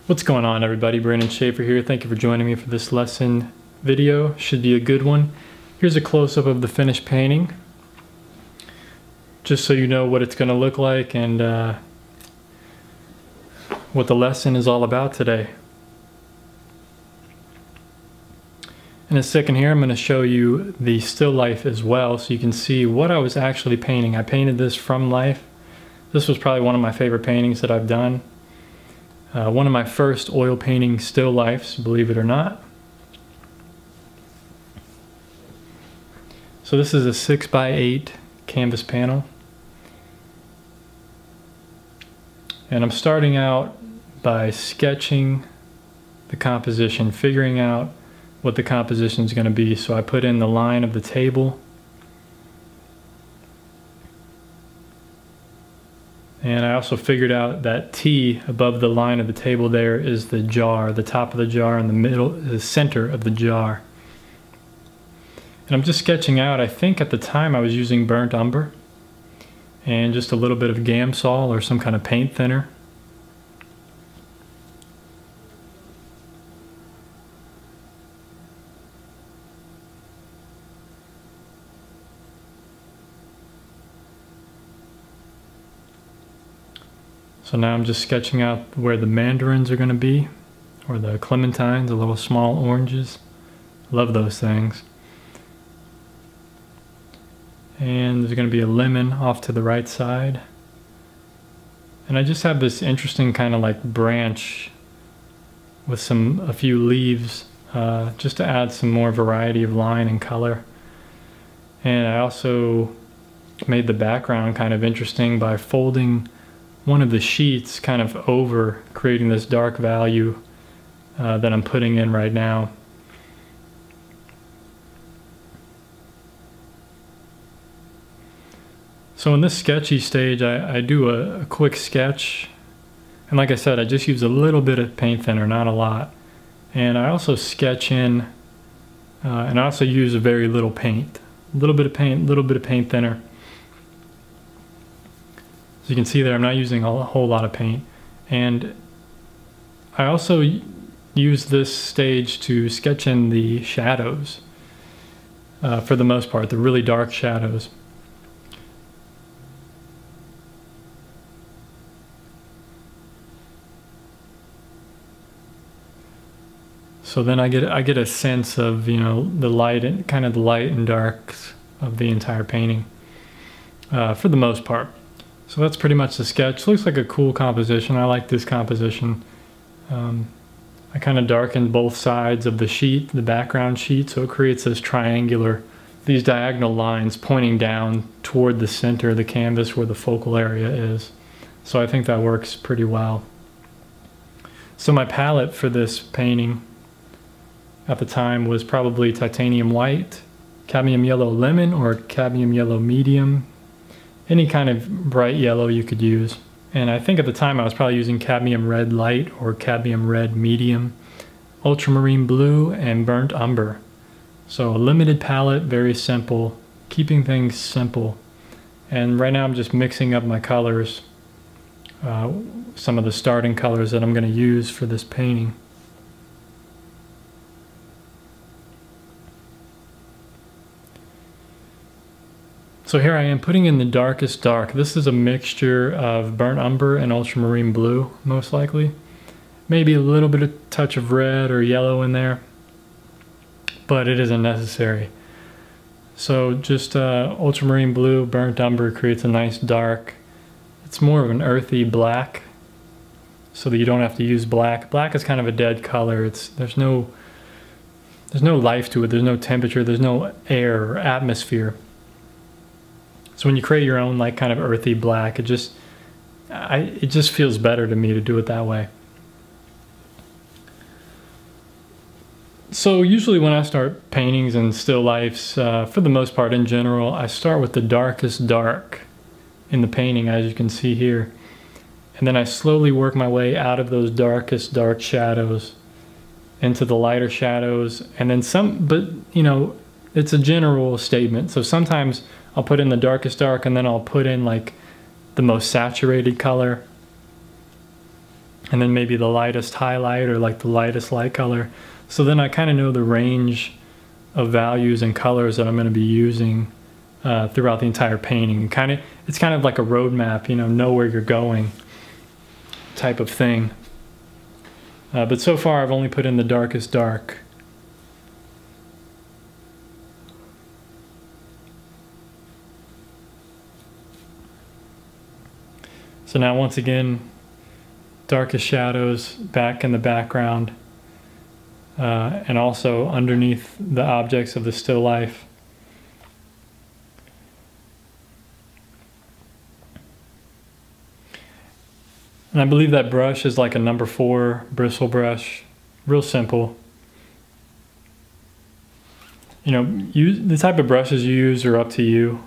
What's going on, everybody? Brandon Schaefer here. Thank you for joining me for this lesson video. Should be a good one. Here's a close-up of the finished painting, just so you know what it's going to look like and what the lesson is all about today. In a second here, I'm going to show you the still life as well, so you can see what I was actually painting. I painted this from life. This was probably one of my favorite paintings that I've done. One of my first oil painting still lifes, believe it or not. So this is a 6x8 canvas panel. And I'm starting out by sketching the composition, figuring out what the composition is going to be. So I put in the line of the table. And I also figured out that T above the line of the table there is the jar, the top of the jar, and the middle, the center of the jar. And I'm just sketching out, I think at the time I was using burnt umber and just a little bit of Gamsol or some kind of paint thinner. So now I'm just sketching out where the mandarins are going to be, or the clementines, the little small oranges. Love those things. And there's going to be a lemon off to the right side. And I just have this interesting kind of like branch with a few leaves, just to add some more variety of line and color. And I also made the background kind of interesting by folding one of the sheets kind of over, creating this dark value that I'm putting in right now. So in this sketchy stage, I do a quick sketch, and like I said, I just use a little bit of paint thinner, not a lot. And I also sketch in, and I also use a very little paint. A little bit of paint, a little bit of paint thinner. So you can see there, I'm not using a whole lot of paint. And I also use this stage to sketch in the shadows, for the most part, the really dark shadows. So then I get a sense of, you know, the light and kind of the light and darks of the entire painting, for the most part. So that's pretty much the sketch. Looks like a cool composition. I like this composition. I kind of darkened both sides of the sheet, the background sheet, so it creates this triangular, these diagonal lines pointing down toward the center of the canvas where the focal area is. So I think that works pretty well. So my palette for this painting at the time was probably titanium white, cadmium yellow lemon, or cadmium yellow medium. Any kind of bright yellow you could use. And I think at the time I was probably using cadmium red light or cadmium red medium, ultramarine blue, and burnt umber. So a limited palette, very simple, keeping things simple. And right now I'm just mixing up my colors, some of the starting colors that I'm going to use for this painting. So here I am putting in the darkest dark. This is a mixture of burnt umber and ultramarine blue, most likely. Maybe a little bit of touch of red or yellow in there, but it isn't necessary. So just ultramarine blue, burnt umber creates a nice dark. It's more of an earthy black, so that you don't have to use black. Black is kind of a dead color. There's no life to it. There's no temperature. There's no air or atmosphere. So when you create your own like kind of earthy black, it just feels better to me to do it that way. So usually when I start paintings and still lifes, for the most part in general, I start with the darkest dark in the painting, as you can see here. And then I slowly work my way out of those darkest dark shadows into the lighter shadows. And then but you know, it's a general statement. So sometimes I'll put in the darkest dark and then I'll put in like the most saturated color. and then maybe the lightest highlight or like the lightest light color. So then I kind of know the range of values and colors that I'm going to be using throughout the entire painting. It's kind of like a roadmap, you know where you're going type of thing. But so far I've only put in the darkest dark. So now once again, darkest shadows back in the background, and also underneath the objects of the still life. And I believe that brush is like a number 4 bristle brush, real simple. You know, the type of brushes you use are up to you.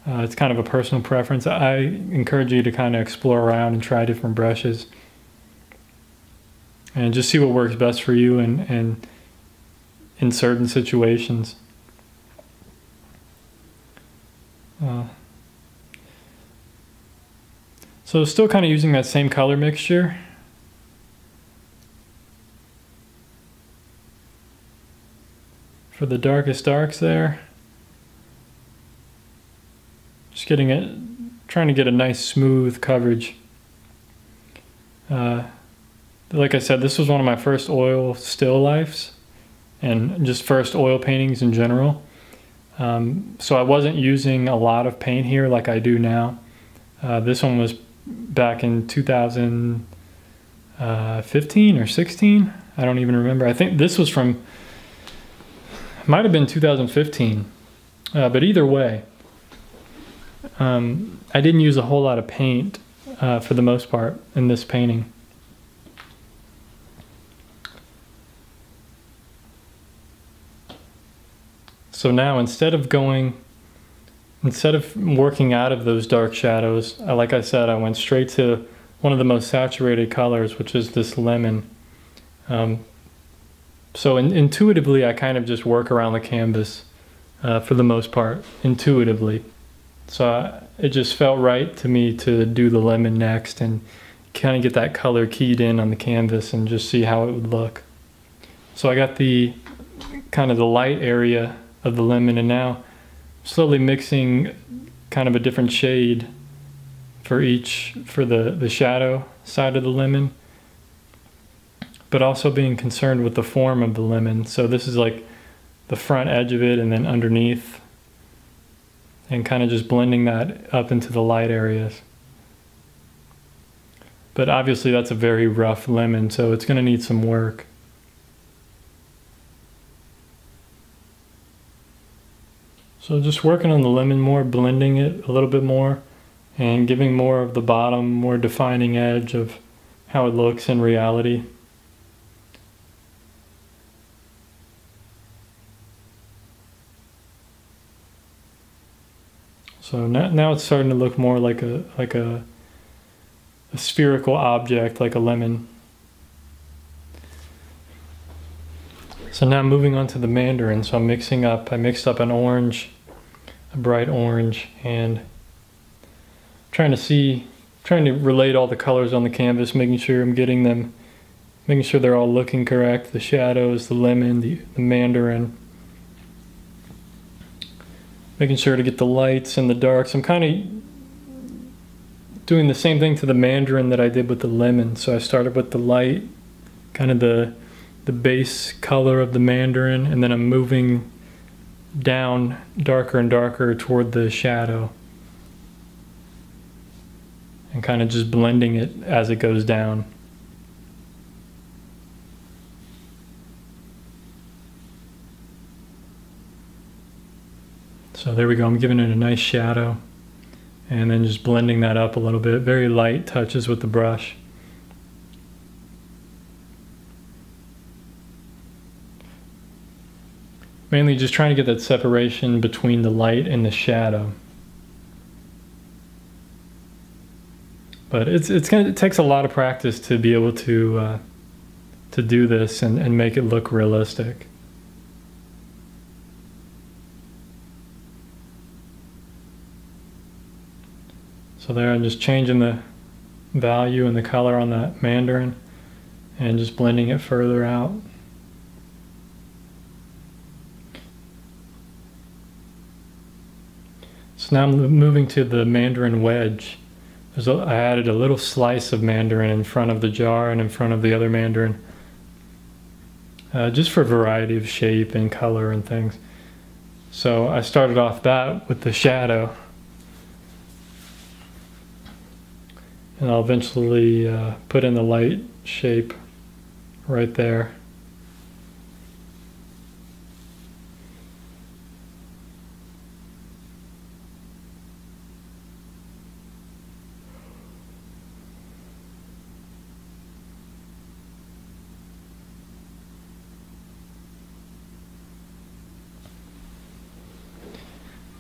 It's kind of a personal preference. I encourage you to kind of explore around and try different brushes. And just see what works best for you and in certain situations. So still kind of using that same color mixture. For the darkest darks there. Just trying to get a nice smooth coverage. Like I said, this was one of my first oil still lifes and just first oil paintings in general. So I wasn't using a lot of paint here like I do now. This one was back in 2015 or 16. I don't even remember. I think this was might have been 2015. But either way, I didn't use a whole lot of paint for the most part in this painting. So now instead of working out of those dark shadows, like I said, I went straight to one of the most saturated colors, which is this lemon. So intuitively, I kind of just work around the canvas for the most part, intuitively. So it just felt right to me to do the lemon next and kind of get that color keyed in on the canvas and just see how it would look. So I got the kind of the light area of the lemon, and now slowly mixing kind of a different shade for the shadow side of the lemon, but also being concerned with the form of the lemon. So this is like the front edge of it and then underneath, and kind of just blending that up into the light areas. But obviously that's a very rough lemon, so it's going to need some work. So just working on the lemon more, blending it a little bit more, and giving more of the bottom, more defining edge of how it looks in reality. So now it's starting to look more like a spherical object, like a lemon. So now moving on to the mandarin. So I mixed up an orange, a bright orange, and trying to relate all the colors on the canvas, making sure they're all looking correct. The shadows, the lemon, the mandarin. Making sure to get the lights and the darks. I'm kind of doing the same thing to the mandarin that I did with the lemon. So I started with the light, kind of the base color of the mandarin, and then I'm moving down darker and darker toward the shadow. And kind of just blending it as it goes down. So there we go, I'm giving it a nice shadow and then just blending that up a little bit. Very light touches with the brush. Mainly just trying to get that separation between the light and the shadow. But it takes a lot of practice to be able to do this and make it look realistic. So there I'm just changing the value and the color on that mandarin and just blending it further out. So now I'm moving to the mandarin wedge. I added a little slice of mandarin in front of the jar and in front of the other mandarin, just for variety of shape and color and things. So I started off that with the shadow, and I'll eventually put in the light shape right there.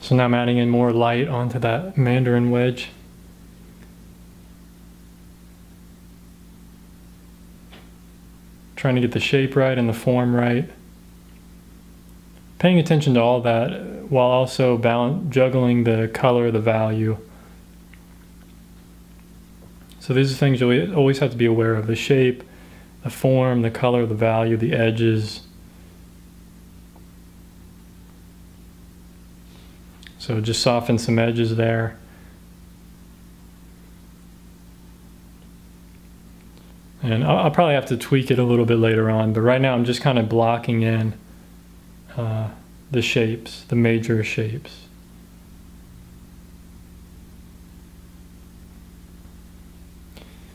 So now I'm adding in more light onto that mandarin wedge. Trying to get the shape right and the form right. Paying attention to all that while also juggling the color, the value. So these are things you always have to be aware of: the shape, the form, the color, the value, the edges. So just soften some edges there. And I'll probably have to tweak it a little bit later on, but right now I'm just kind of blocking in the shapes, the major shapes.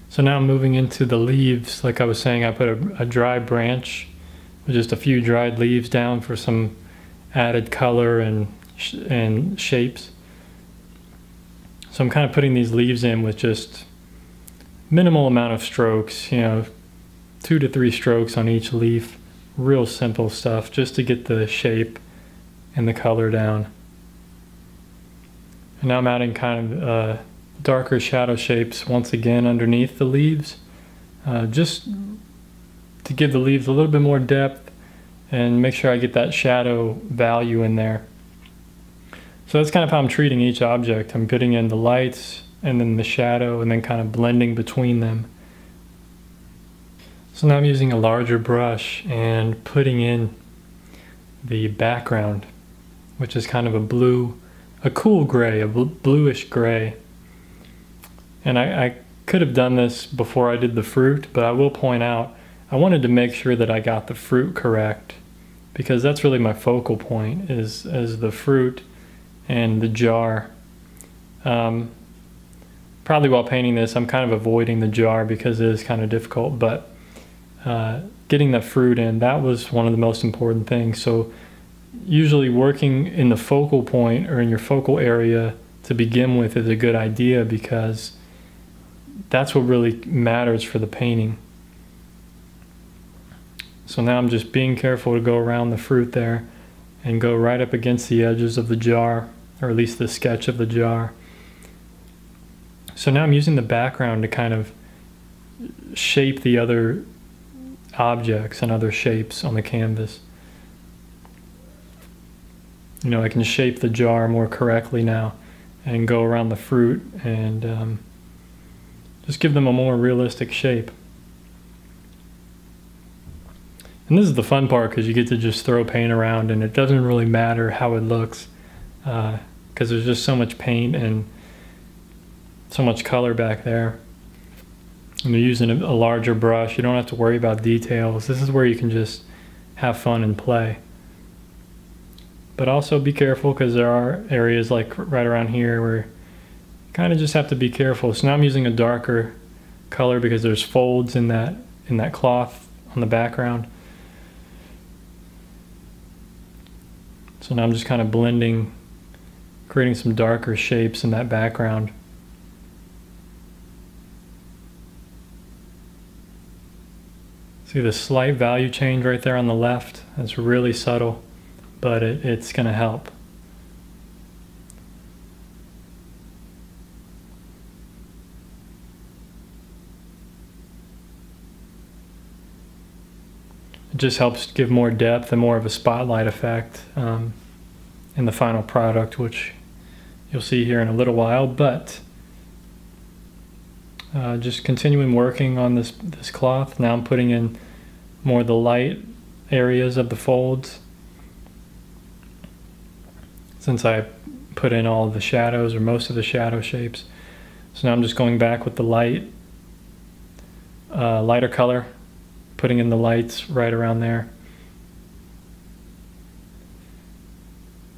So now I'm moving into the leaves. Like I was saying, I put a dry branch with just a few dried leaves down for some added color and shapes. So I'm kind of putting these leaves in with just minimal amount of strokes, 2 to 3 strokes on each leaf. Real simple stuff just to get the shape and the color down. And now I'm adding kind of darker shadow shapes once again underneath the leaves, just to give the leaves a little bit more depth and make sure I get that shadow value in there. So that's kind of how I'm treating each object. I'm putting in the lights and then the shadow and then kind of blending between them. So now I'm using a larger brush and putting in the background, which is kind of a cool gray, a bluish gray. And I could have done this before I did the fruit, but I will point out, I wanted to make sure that I got the fruit correct, because that's really my focal point, is the fruit and the jar. Probably while painting this, I'm kind of avoiding the jar because it is kind of difficult, but getting the fruit in, that was one of the most important things. So usually working in the focal point or in your focal area to begin with is a good idea, because that's what really matters for the painting. So now I'm just being careful to go around the fruit there and go right up against the edges of the jar, or at least the sketch of the jar. So now I'm using the background to kind of shape the other objects and other shapes on the canvas. I can shape the jar more correctly now and go around the fruit and just give them a more realistic shape. And this is the fun part, because you get to just throw paint around and it doesn't really matter how it looks, because there's just so much paint and so much color back there. And you're using a larger brush, you don't have to worry about details. This is where you can just have fun and play. But also be careful, because there are areas like right around here where you kind of just have to be careful. So now I'm using a darker color because there's folds in that cloth on the background. So now I'm just kind of blending, creating some darker shapes in that background. See the slight value change right there on the left? That's really subtle, but it's going to help. It just helps give more depth and more of a spotlight effect in the final product, which you'll see here in a little while. But just continuing working on this cloth. Now I'm putting in more of the light areas of the folds, since I put in all of the shadows, or most of the shadow shapes. So now I'm just going back with the lighter color, putting in the lights right around there.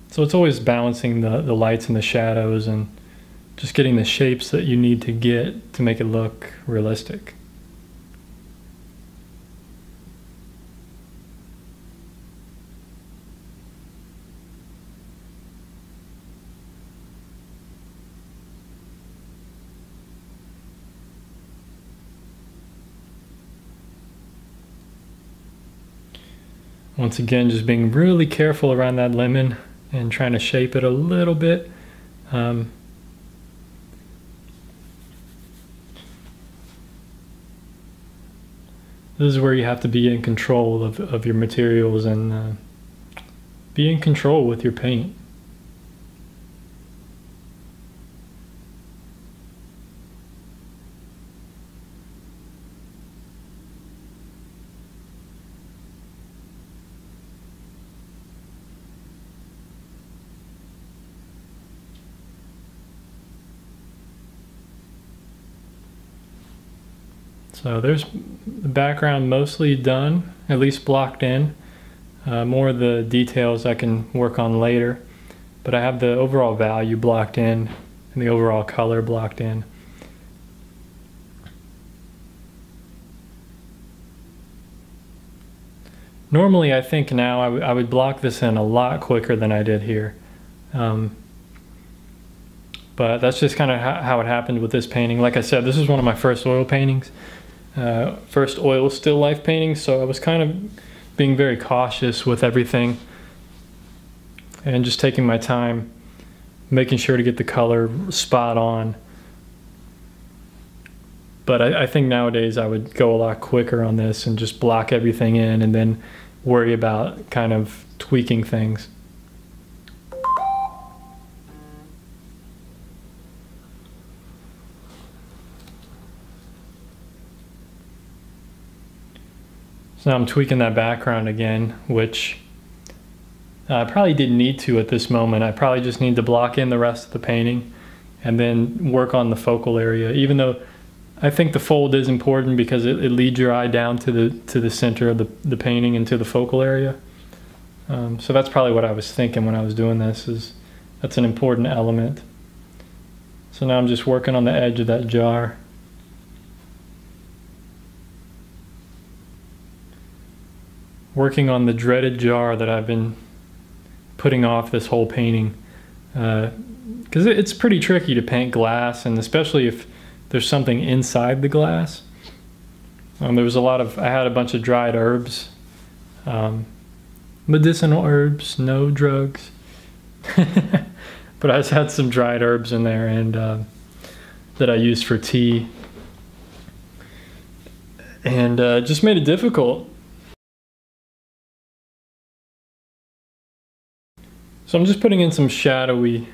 So it's always balancing the lights and the shadows, and just getting the shapes that you need to get to make it look realistic. Once again, just being really careful around that lemon and trying to shape it a little bit. This is where you have to be in control of your materials, and be in control with your paint. So there's the background mostly done, at least blocked in. More of the details I can work on later, but I have the overall value blocked in and the overall color blocked in. Normally I think now I would block this in a lot quicker than I did here. But that's just kind of how it happened with this painting. Like I said, this is one of my first oil paintings. First oil still life painting, so I was kind of being very cautious with everything and just taking my time, making sure to get the color spot on. But I think nowadays I would go a lot quicker on this and just block everything in and then worry about kind of tweaking things. So now I'm tweaking that background again, which I probably didn't need to at this moment. I probably just need to block in the rest of the painting and then work on the focal area, even though I think the fold is important because it leads your eye down to the center of the painting and to the focal area. So that's probably what I was thinking when I was doing this, is that's an important element. So now I'm just working on the edge of that jar. Working on the dreaded jar that I've been putting off this whole painting, because it's pretty tricky to paint glass, and especially if there's something inside the glass. There was I had a bunch of dried herbs, medicinal herbs, no drugs, but I just had some dried herbs in there, and that I used for tea, and just made it difficult. So I'm just putting in some shadowy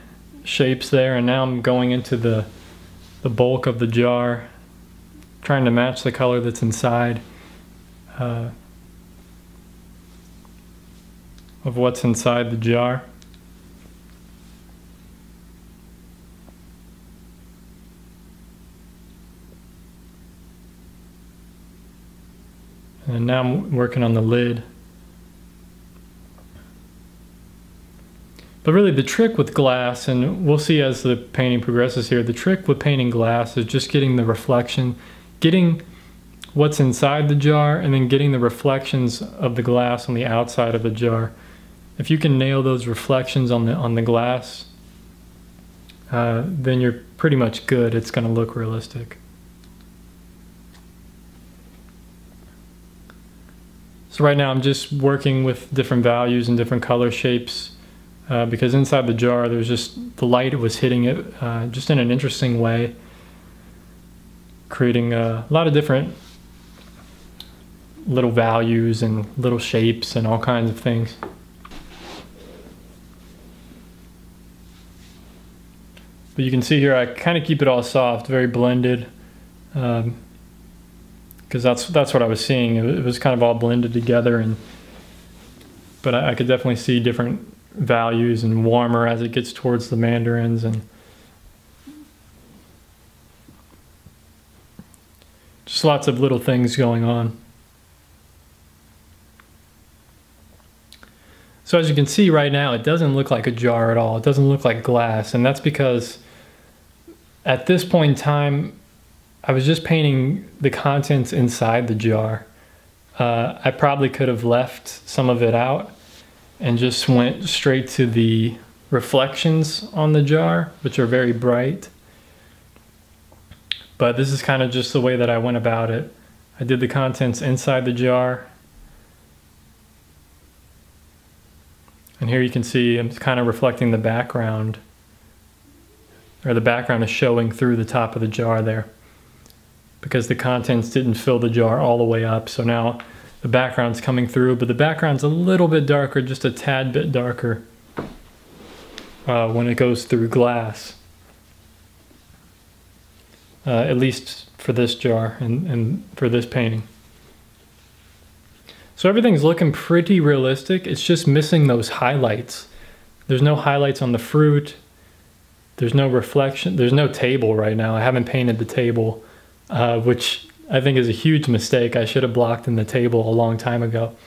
shapes there, and now I'm going into the bulk of the jar, trying to match the color that's inside of what's inside the jar. And now I'm working on the lid. But really the trick with glass, and we'll see as the painting progresses here, the trick with painting glass is just getting the reflection, getting what's inside the jar, and then getting the reflections of the glass on the outside of the jar. If you can nail those reflections on the glass, then you're pretty much good. It's going to look realistic. So right now I'm just working with different values and different color shapes. Because inside the jar there's just the light was hitting it just in an interesting way, creating a lot of different little values and little shapes and all kinds of things. But you can see here I kind of keep it all soft, very blended. because that's what I was seeing. It was kind of all blended together, but I could definitely see different values and warmer as it gets towards the mandarins, and just lots of little things going on. So as you can see right now, it doesn't look like a jar at all. It doesn't look like glass, and that's because at this point in time, I was just painting the contents inside the jar. I probably could have left some of it out and just went straight to the reflections on the jar, which are very bright. But this is kind of just the way that I went about it. I did the contents inside the jar. And here you can see I'm kind of reflecting the background, or the background is showing through the top of the jar there, because the contents didn't fill the jar all the way up. So now the background's coming through, but the background's a little bit darker, just a tad bit darker when it goes through glass. At least for this jar and for this painting. So everything's looking pretty realistic. It's just missing those highlights. There's no highlights on the fruit. There's no reflection. There's no table right now. I haven't painted the table, which I think is a huge mistake. I should have blocked in the table a long time ago.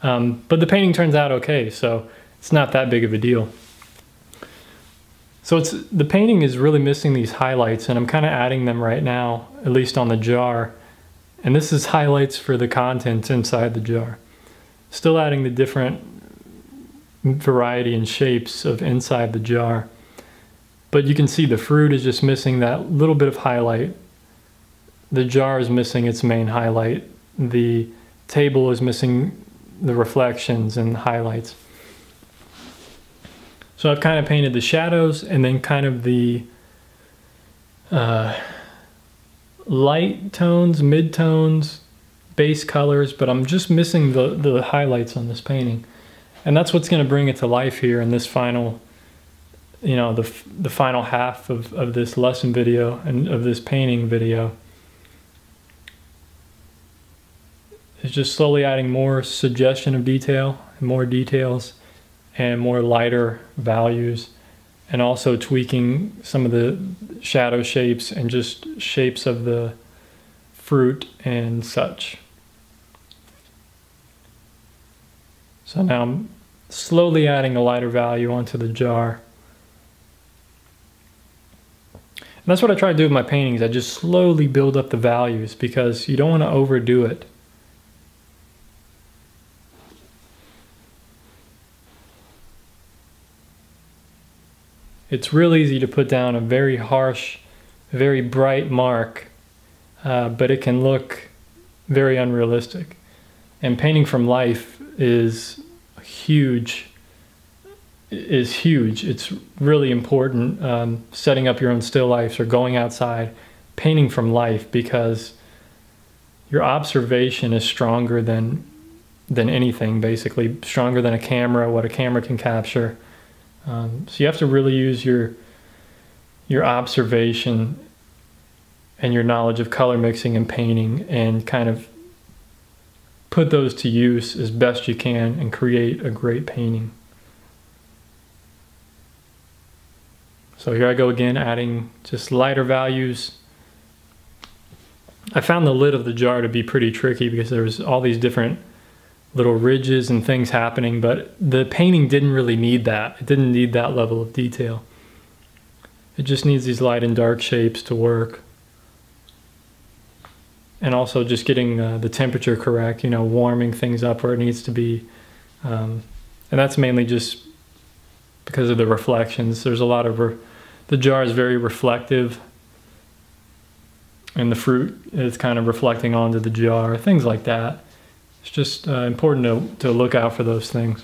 But the painting turns out okay, so it's not that big of a deal. So the painting is really missing these highlights, and I'm kind of adding them right now, at least on the jar. And this is highlights for the contents inside the jar. Still adding the different variety and shapes of inside the jar. But you can see the fruit is just missing that little bit of highlight. The jar is missing its main highlight. The table is missing the reflections and the highlights. So I've kind of painted the shadows and then kind of the light tones, mid-tones, base colors, but I'm just missing the highlights on this painting. And that's what's going to bring it to life here in this final, you know, the final half of this lesson video and of this painting video. It's just slowly adding more suggestion of detail and more details and more lighter values, and also tweaking some of the shadow shapes and just shapes of the fruit and such. So now I'm slowly adding a lighter value onto the jar. And that's what I try to do with my paintings. I just slowly build up the values because you don't want to overdo it. It's real easy to put down a very harsh, very bright mark, but it can look very unrealistic. And painting from life is huge. It's really important, setting up your own still lifes or going outside, painting from life, because your observation is stronger than anything, basically stronger than a camera, what a camera can capture. So you have to really use your observation and your knowledge of color mixing and painting and kind of put those to use as best you can and create a great painting. So here I go again, adding just lighter values. I found the lid of the jar to be pretty tricky because there was all these different little ridges and things happening, but the painting didn't really need that. It didn't need that level of detail. It just needs these light and dark shapes to work. And also just getting the temperature correct, you know, warming things up where it needs to be. And that's mainly just because of the reflections. There's a lot of, the jar is very reflective, and the fruit is kind of reflecting onto the jar, things like that. It's just important to look out for those things.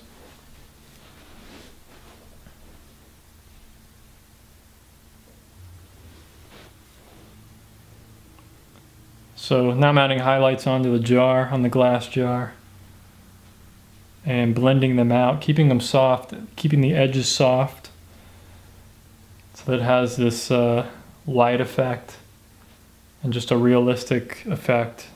So now I'm adding highlights onto the jar, on the glass jar, and blending them out, keeping them soft, keeping the edges soft, so that it has this light effect. and just a realistic effect.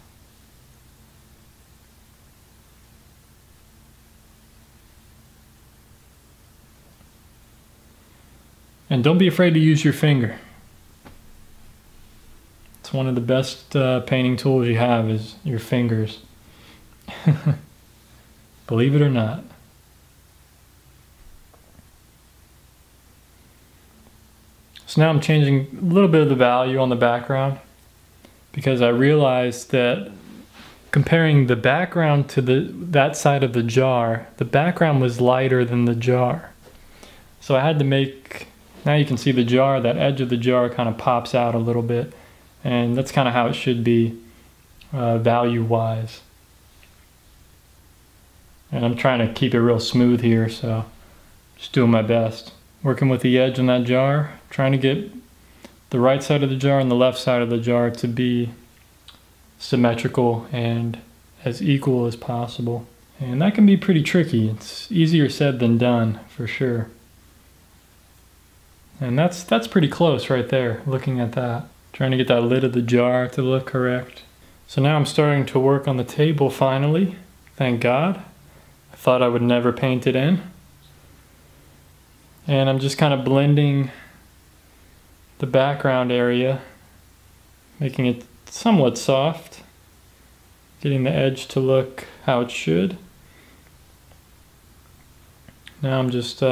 And don't be afraid to use your finger. It's one of the best painting tools you have is your fingers. Believe it or not. So now I'm changing a little bit of the value on the background because I realized that comparing the background to that side of the jar, the background was lighter than the jar. So I had to make, now you can see the jar, that edge of the jar kind of pops out a little bit, and that's kind of how it should be value-wise. And I'm trying to keep it real smooth here, so just doing my best. Working with the edge on that jar, trying to get the right side of the jar and the left side of the jar to be symmetrical and as equal as possible. And that can be pretty tricky. It's easier said than done, for sure. And that's pretty close right there, looking at that. Trying to get that lid of the jar to look correct. So now I'm starting to work on the table finally, thank God. I thought I would never paint it in. And I'm just kind of blending the background area, making it somewhat soft, getting the edge to look how it should. Now I'm just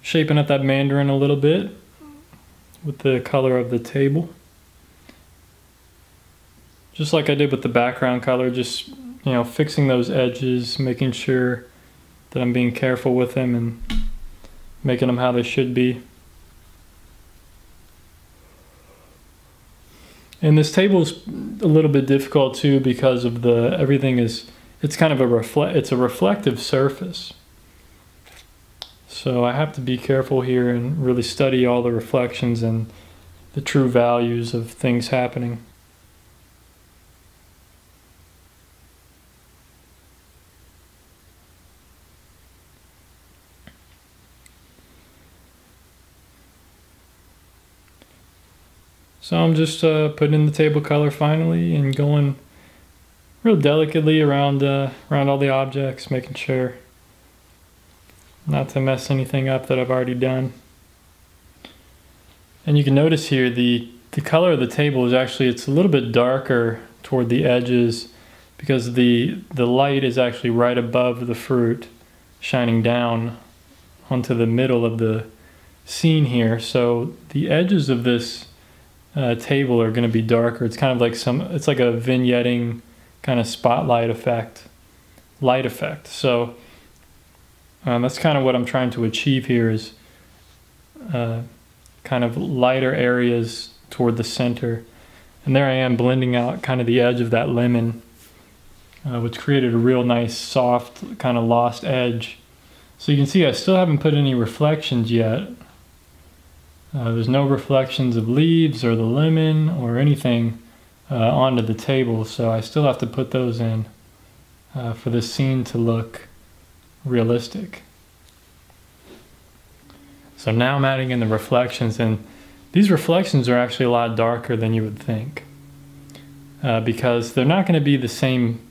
shaping up that mandarin a little bit with the color of the table. Just like I did with the background color, just, you know, fixing those edges, making sure that I'm being careful with them and making them how they should be. And this table is a little bit difficult too because of it's kind of it's a reflective surface. So I have to be careful here and really study all the reflections and the true values of things happening. So I'm just putting in the table color finally and going real delicately around all the objects, making sure not to mess anything up that I've already done. And you can notice here the color of the table is actually, it's a little bit darker toward the edges because the light is actually right above the fruit shining down onto the middle of the scene here. So the edges of this table are going to be darker. It's kind of like it's like a vignetting kind of spotlight effect, light effect. So that's kind of what I'm trying to achieve here is kind of lighter areas toward the center. And there I am blending out kind of the edge of that lemon, which created a real nice soft kind of lost edge. So you can see I still haven't put any reflections yet. There's no reflections of leaves or the lemon or anything onto the table, so I still have to put those in for this scene to look realistic. So now I'm adding in the reflections, and these reflections are actually a lot darker than you would think because they're not going to be the same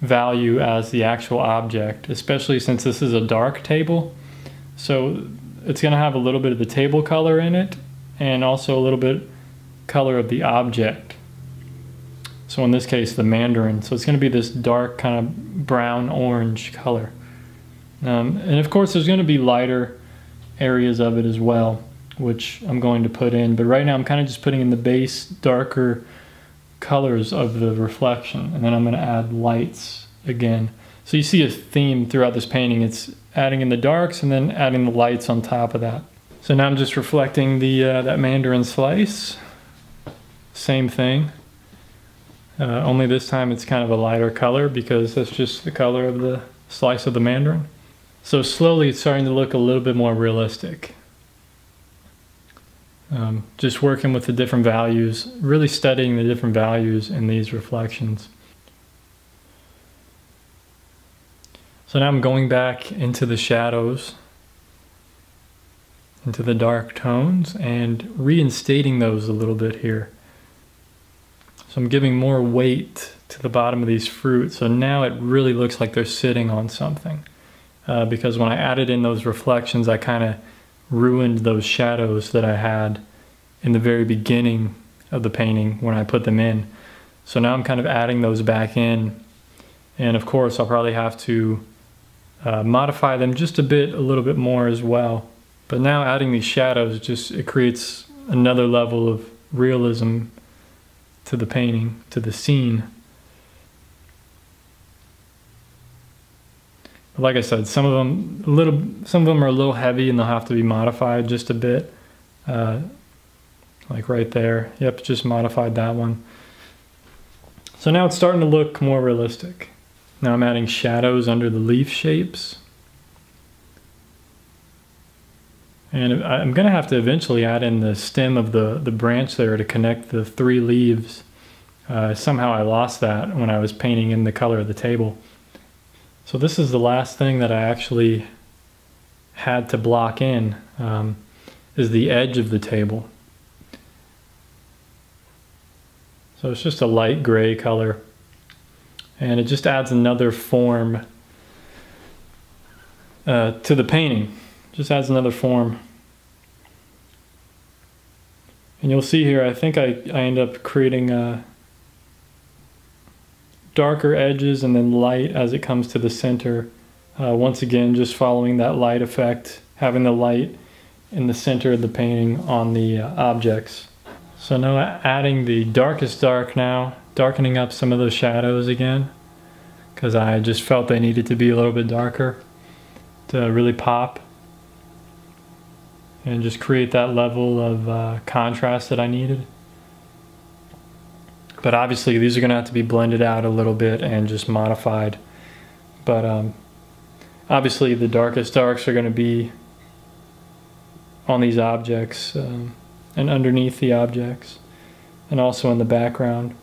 value as the actual object, especially since this is a dark table. So it's going to have a little bit of the table color in it and also a little bit color of the object. So in this case, the mandarin. So it's going to be this dark kind of brown orange color. And of course, there's going to be lighter areas of it as well, which I'm going to put in. But right now, I'm kind of just putting in the base darker colors of the reflection. And then I'm going to add lights again. So you see a theme throughout this painting. It's adding in the darks and then adding the lights on top of that. So now I'm just reflecting that mandarin slice. Same thing. Only this time it's kind of a lighter color because that's just the color of the slice of the mandarin. So slowly it's starting to look a little bit more realistic. Just working with the different values, really studying the different values in these reflections. So now I'm going back into the shadows, into the dark tones, and reinstating those a little bit here. So I'm giving more weight to the bottom of these fruits. So now it really looks like they're sitting on something. Because when I added in those reflections, I kind of ruined those shadows that I had in the very beginning of the painting when I put them in. So now I'm kind of adding those back in. And of course, I'll probably have to modify them just a little bit more as well. But now adding these shadows, it creates another level of realism to the painting, to the scene. But like I said, some of them are a little heavy and they'll have to be modified just a bit. Like right there. Yep, just modified that one. So now it's starting to look more realistic. Now I'm adding shadows under the leaf shapes. And I'm going to have to eventually add in the stem of the branch there to connect the 3 leaves. Somehow I lost that when I was painting in the color of the table. So this is the last thing that I actually had to block in, is the edge of the table. So it's just a light gray color. And it just adds another form to the painting. Just adds another form. And you'll see here, I think I end up creating darker edges and then light as it comes to the center. Once again, just following that light effect, having the light in the center of the painting on the objects. So now adding the darkest dark now, darkening up some of those shadows again, because I just felt they needed to be a little bit darker to really pop and just create that level of contrast that I needed. But obviously these are going to have to be blended out a little bit and just modified. But obviously the darkest darks are going to be on these objects and underneath the objects and also in the background.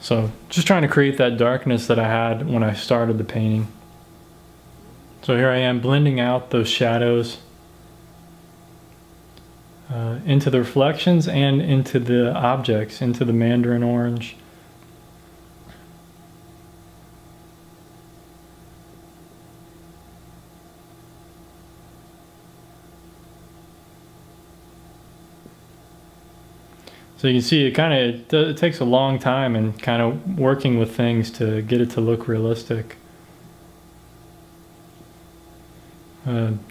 So just trying to create that darkness that I had when I started the painting. So here I am blending out those shadows into the reflections and into the objects, into the mandarin orange. So you can see it takes a long time and kind of working with things to get it to look realistic.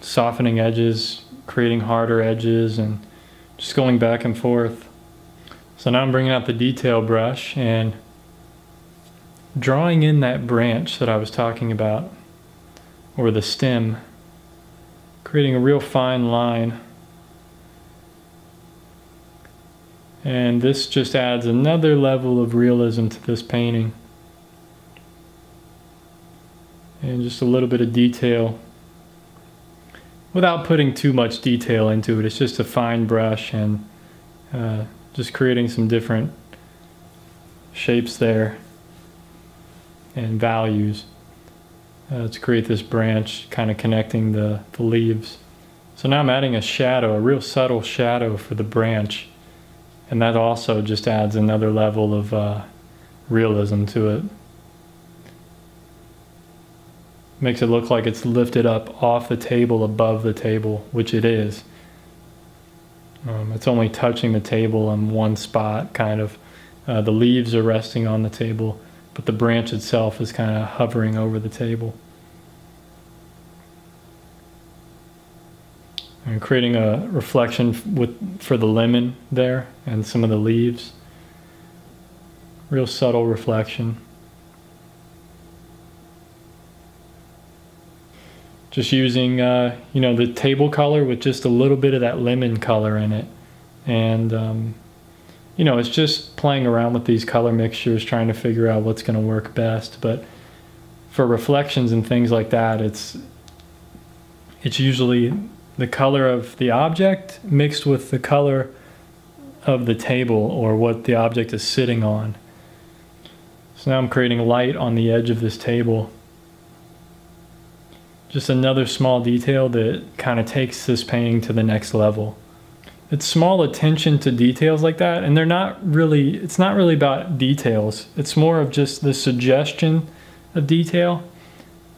Softening edges, creating harder edges, and just going back and forth. So now I'm bringing out the detail brush and drawing in that branch that I was talking about, or the stem, creating a real fine line. And this just adds another level of realism to this painting. And just a little bit of detail without putting too much detail into it. It's just a fine brush and just creating some different shapes there and values to create this branch kind of connecting the leaves. So now I'm adding a shadow, a real subtle shadow for the branch. And that also just adds another level of realism to it. Makes it look like it's lifted up off the table, above the table, which it is. It's only touching the table in one spot, kind of. The leaves are resting on the table, but the branch itself is kind of hovering over the table. And creating a reflection for the lemon there and some of the leaves. Real subtle reflection. Just using the table color with just a little bit of that lemon color in it. And it's just playing around with these color mixtures, trying to figure out what's going to work best. But for reflections and things like that, it's usually the color of the object mixed with the color of the table or what the object is sitting on. So now I'm creating light on the edge of this table. Just another small detail that kind of takes this painting to the next level. it's small attention to details like that, and they're not really, it's not really about details. It's more of just the suggestion of detail,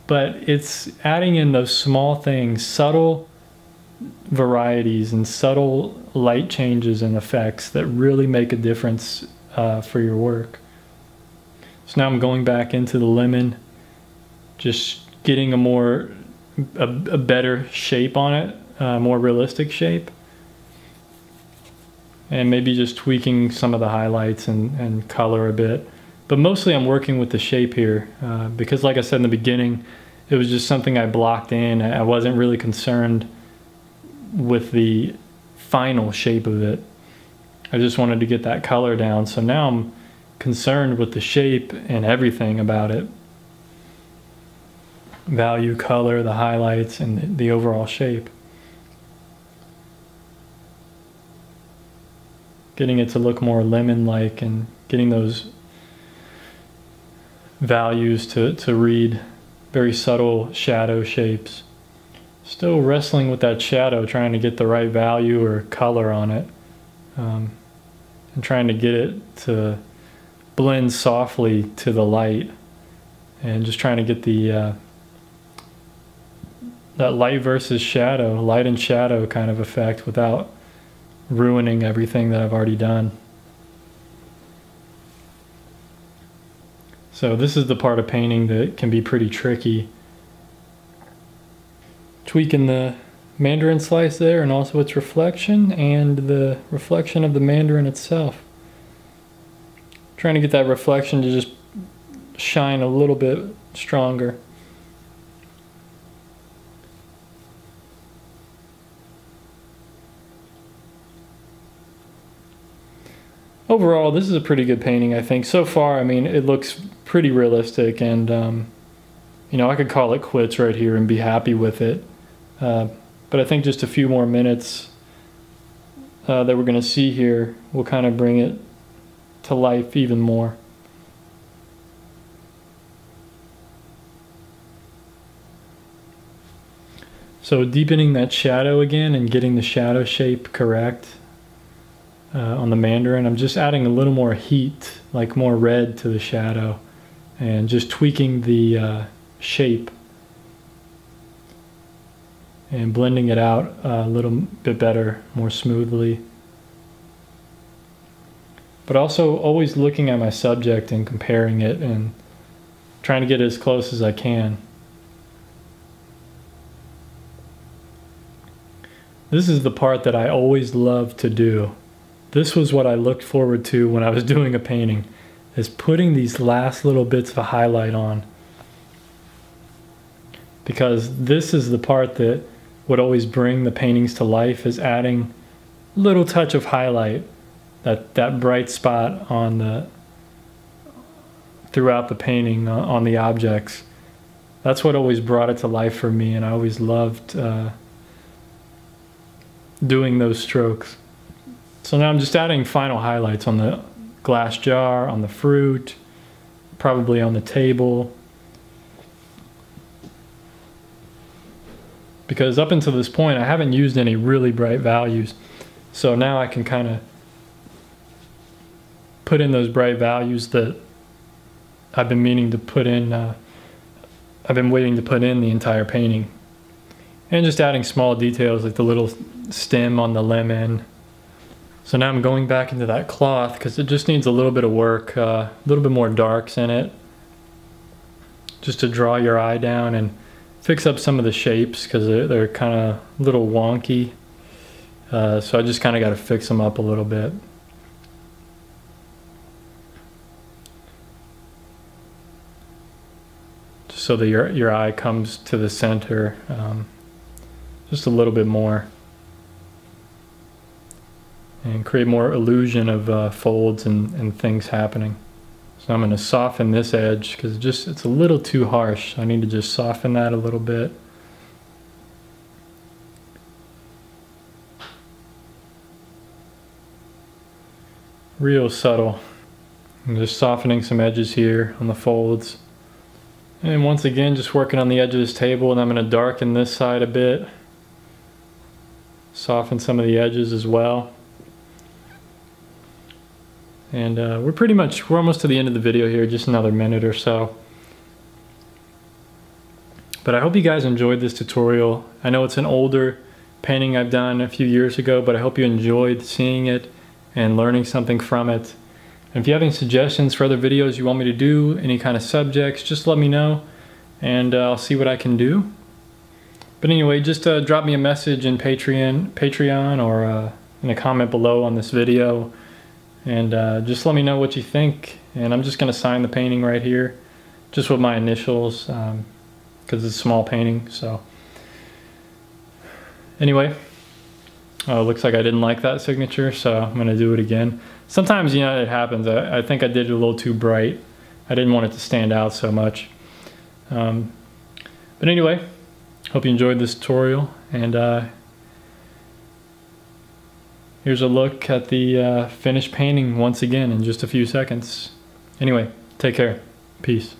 but it's adding in those small things, subtle varieties and subtle light changes and effects that really make a difference for your work. So now I'm going back into the lemon, just getting a better shape on it, more realistic shape. And maybe just tweaking some of the highlights and color a bit. But mostly I'm working with the shape here because like I said in the beginning, it was just something I blocked in. I wasn't really concerned with the final shape of it. I just wanted to get that color down. So now I'm concerned with the shape and everything about it. Value, color, the highlights, and the overall shape. Getting it to look more lemon-like and getting those values to read very subtle shadow shapes. Still wrestling with that shadow, trying to get the right value or color on it, and trying to get it to blend softly to the light, and just trying to get the that light versus shadow, light and shadow kind of effect without ruining everything that I've already done. So this is the part of painting that can be pretty tricky. Tweaking the mandarin slice there and also its reflection and the reflection of the mandarin itself. Trying to get that reflection to just shine a little bit stronger. Overall, this is a pretty good painting, I think. So far, I mean, it looks pretty realistic, and you know, I could call it quits right here and be happy with it. But I think just a few more minutes that we're going to see here will kind of bring it to life even more. So deepening that shadow again and getting the shadow shape correct. On the mandarin, I'm just adding a little more heat, like more red to the shadow, and just tweaking the shape and blending it out a little bit better, more smoothly. But also always looking at my subject and comparing it and trying to get as close as I can. This is the part that I always love to do. This was what I looked forward to when I was doing a painting, is putting these last little bits of a highlight on. Because this is the part that would always bring the paintings to life, is adding a little touch of highlight, that bright spot on the throughout the painting on the objects. That's what always brought it to life for me, and I always loved doing those strokes. So now I'm just adding final highlights on the glass jar, on the fruit, probably on the table. Because up until this point, I haven't used any really bright values. So now I can kind of put in those bright values that I've been meaning to put in, I've been waiting to put in the entire painting. And just adding small details like the little stem on the lemon. So now I'm going back into that cloth because it just needs a little bit of work, a little bit more darks in it, just to draw your eye down and fix up some of the shapes because they're kind of a little wonky. So I just kind of got to fix them up a little bit. Just so that your eye comes to the center, just a little bit more. And create more illusion of folds and things happening. So I'm going to soften this edge because it's a little too harsh. I need to just soften that a little bit. Real subtle. I'm just softening some edges here on the folds. And once again, just working on the edge of this table, and I'm going to darken this side a bit. Soften some of the edges as well. And we're almost to the end of the video here, just another minute or so. But I hope you guys enjoyed this tutorial. I know it's an older painting I've done a few years ago, but I hope you enjoyed seeing it and learning something from it. And if you have any suggestions for other videos you want me to do, any kind of subjects, just let me know and I'll see what I can do. But anyway, just drop me a message in Patreon or in a comment below on this video, and just let me know what you think. And I'm just going to sign the painting right here, just with my initials, because it's a small painting. So anyway, looks like I didn't like that signature, so I'm going to do it again. Sometimes, you know, it happens. I think I did it a little too bright. I didn't want it to stand out so much. But anyway, hope you enjoyed this tutorial, and here's a look at the finished painting once again in just a few seconds. Anyway, take care. Peace.